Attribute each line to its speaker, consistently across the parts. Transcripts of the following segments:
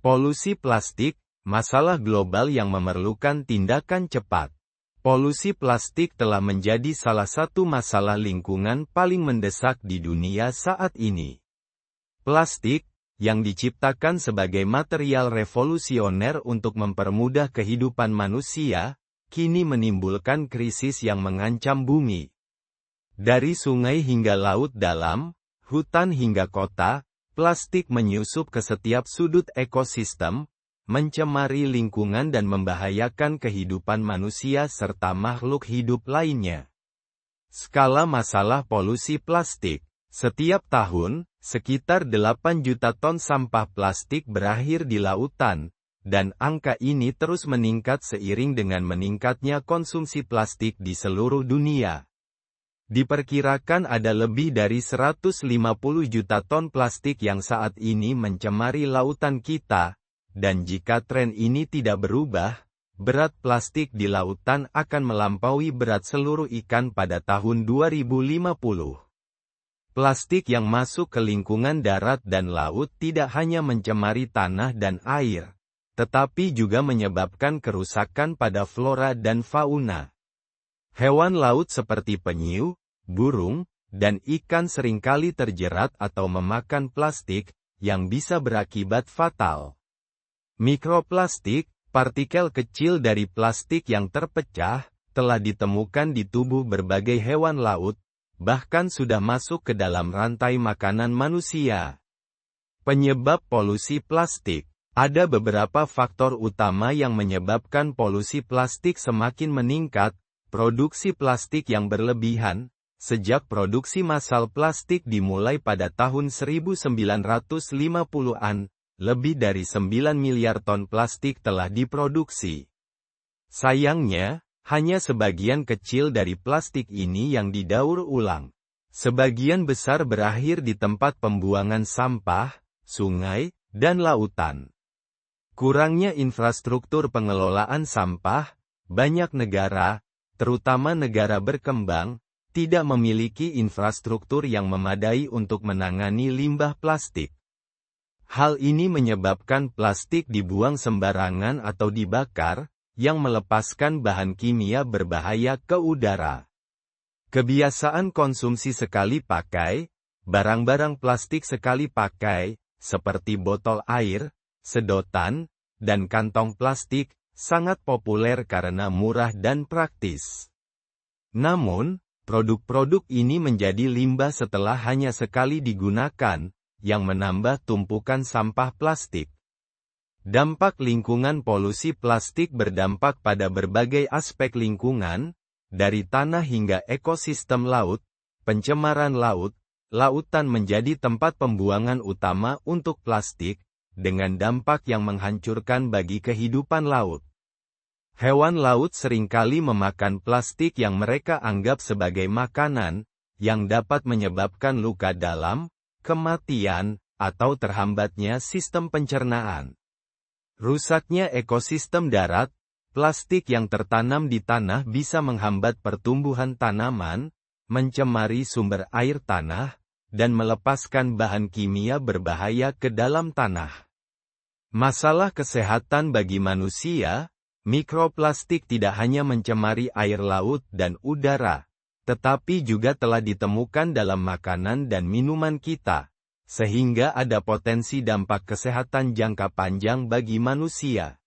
Speaker 1: Polusi plastik, masalah global yang memerlukan tindakan cepat. Polusi plastik telah menjadi salah satu masalah lingkungan paling mendesak di dunia saat ini. Plastik, yang diciptakan sebagai material revolusioner untuk mempermudah kehidupan manusia, kini menimbulkan krisis yang mengancam bumi. Dari sungai hingga laut dalam, hutan hingga kota, plastik menyusup ke setiap sudut ekosistem, mencemari lingkungan dan membahayakan kehidupan manusia serta makhluk hidup lainnya. Skala masalah polusi plastik. Setiap tahun, sekitar 8 juta ton sampah plastik berakhir di lautan, dan angka ini terus meningkat seiring dengan meningkatnya konsumsi plastik di seluruh dunia. Diperkirakan ada lebih dari 150 juta ton plastik yang saat ini mencemari lautan kita, dan jika tren ini tidak berubah, berat plastik di lautan akan melampaui berat seluruh ikan pada tahun 2050. Plastik yang masuk ke lingkungan darat dan laut tidak hanya mencemari tanah dan air, tetapi juga menyebabkan kerusakan pada flora dan fauna. Hewan laut seperti penyu, burung, dan ikan seringkali terjerat atau memakan plastik, yang bisa berakibat fatal. Mikroplastik, partikel kecil dari plastik yang terpecah, telah ditemukan di tubuh berbagai hewan laut, bahkan sudah masuk ke dalam rantai makanan manusia. Penyebab polusi plastik. Ada beberapa faktor utama yang menyebabkan polusi plastik semakin meningkat. Produksi plastik yang berlebihan. Sejak produksi massal plastik dimulai pada tahun 1950-an, lebih dari 9 miliar ton plastik telah diproduksi. Sayangnya, hanya sebagian kecil dari plastik ini yang didaur ulang. Sebagian besar berakhir di tempat pembuangan sampah, sungai, dan lautan. Kurangnya infrastruktur pengelolaan sampah, banyak negara, terutama negara berkembang, tidak memiliki infrastruktur yang memadai untuk menangani limbah plastik. Hal ini menyebabkan plastik dibuang sembarangan atau dibakar, yang melepaskan bahan kimia berbahaya ke udara. Kebiasaan konsumsi sekali pakai, barang-barang plastik sekali pakai, seperti botol air, sedotan, dan kantong plastik, sangat populer karena murah dan praktis. Namun, produk-produk ini menjadi limbah setelah hanya sekali digunakan, yang menambah tumpukan sampah plastik. Dampak lingkungan. Polusi plastik berdampak pada berbagai aspek lingkungan, dari tanah hingga ekosistem laut, pencemaran laut. Lautan menjadi tempat pembuangan utama untuk plastik, dengan dampak yang menghancurkan bagi kehidupan laut. Hewan laut seringkali memakan plastik yang mereka anggap sebagai makanan, yang dapat menyebabkan luka dalam, kematian, atau terhambatnya sistem pencernaan. Rusaknya ekosistem darat. Plastik yang tertanam di tanah bisa menghambat pertumbuhan tanaman, mencemari sumber air tanah, dan melepaskan bahan kimia berbahaya ke dalam tanah. Masalah kesehatan bagi manusia. Mikroplastik tidak hanya mencemari air laut dan udara, tetapi juga telah ditemukan dalam makanan dan minuman kita, sehingga ada potensi dampak kesehatan jangka panjang bagi manusia.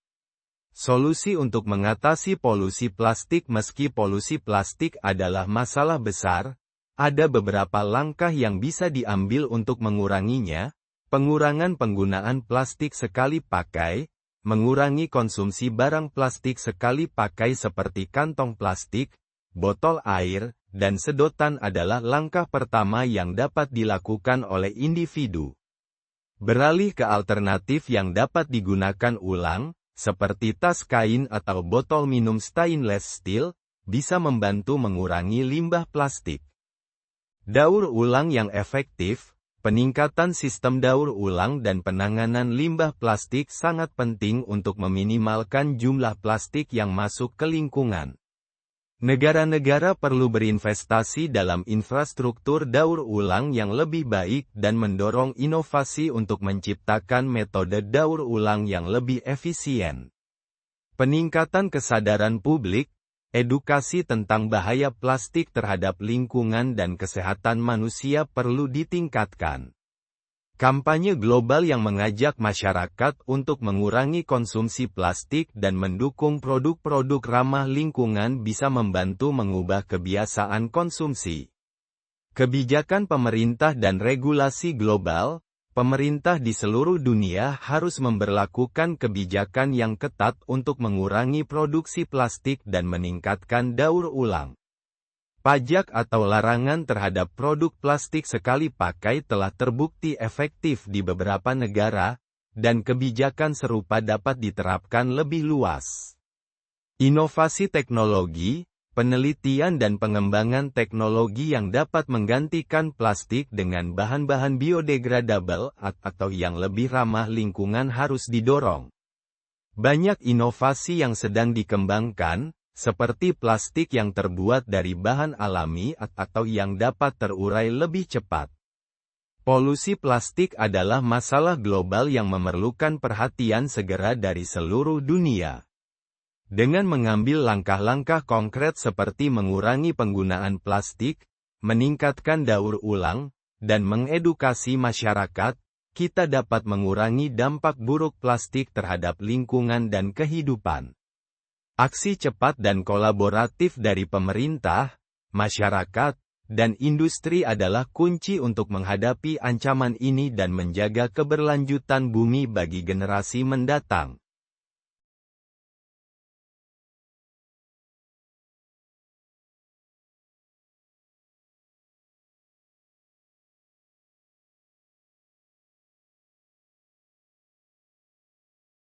Speaker 1: Solusi untuk mengatasi polusi plastik. Meski polusi plastik adalah masalah besar, ada beberapa langkah yang bisa diambil untuk menguranginya. Pengurangan penggunaan plastik sekali pakai, mengurangi konsumsi barang plastik sekali pakai seperti kantong plastik, botol air, dan sedotan adalah langkah pertama yang dapat dilakukan oleh individu. Beralih ke alternatif yang dapat digunakan ulang, seperti tas kain atau botol minum stainless steel, bisa membantu mengurangi limbah plastik. Daur ulang yang efektif. Peningkatan sistem daur ulang dan penanganan limbah plastik sangat penting untuk meminimalkan jumlah plastik yang masuk ke lingkungan. Negara-negara perlu berinvestasi dalam infrastruktur daur ulang yang lebih baik dan mendorong inovasi untuk menciptakan metode daur ulang yang lebih efisien. Peningkatan kesadaran publik, edukasi tentang bahaya plastik terhadap lingkungan dan kesehatan manusia perlu ditingkatkan. Kampanye global yang mengajak masyarakat untuk mengurangi konsumsi plastik dan mendukung produk-produk ramah lingkungan bisa membantu mengubah kebiasaan konsumsi. Kebijakan pemerintah dan regulasi global, pemerintah di seluruh dunia harus memberlakukan kebijakan yang ketat untuk mengurangi produksi plastik dan meningkatkan daur ulang. Pajak atau larangan terhadap produk plastik sekali pakai telah terbukti efektif di beberapa negara, dan kebijakan serupa dapat diterapkan lebih luas. Inovasi teknologi, penelitian dan pengembangan teknologi yang dapat menggantikan plastik dengan bahan-bahan biodegradable atau yang lebih ramah lingkungan harus didorong. Banyak inovasi yang sedang dikembangkan, seperti plastik yang terbuat dari bahan alami atau yang dapat terurai lebih cepat. Polusi plastik adalah masalah global yang memerlukan perhatian segera dari seluruh dunia. Dengan mengambil langkah-langkah konkret seperti mengurangi penggunaan plastik, meningkatkan daur ulang, dan mengedukasi masyarakat, kita dapat mengurangi dampak buruk plastik terhadap lingkungan dan kehidupan. Aksi cepat dan kolaboratif dari pemerintah, masyarakat, dan industri adalah kunci untuk menghadapi ancaman ini dan menjaga keberlanjutan bumi bagi generasi mendatang.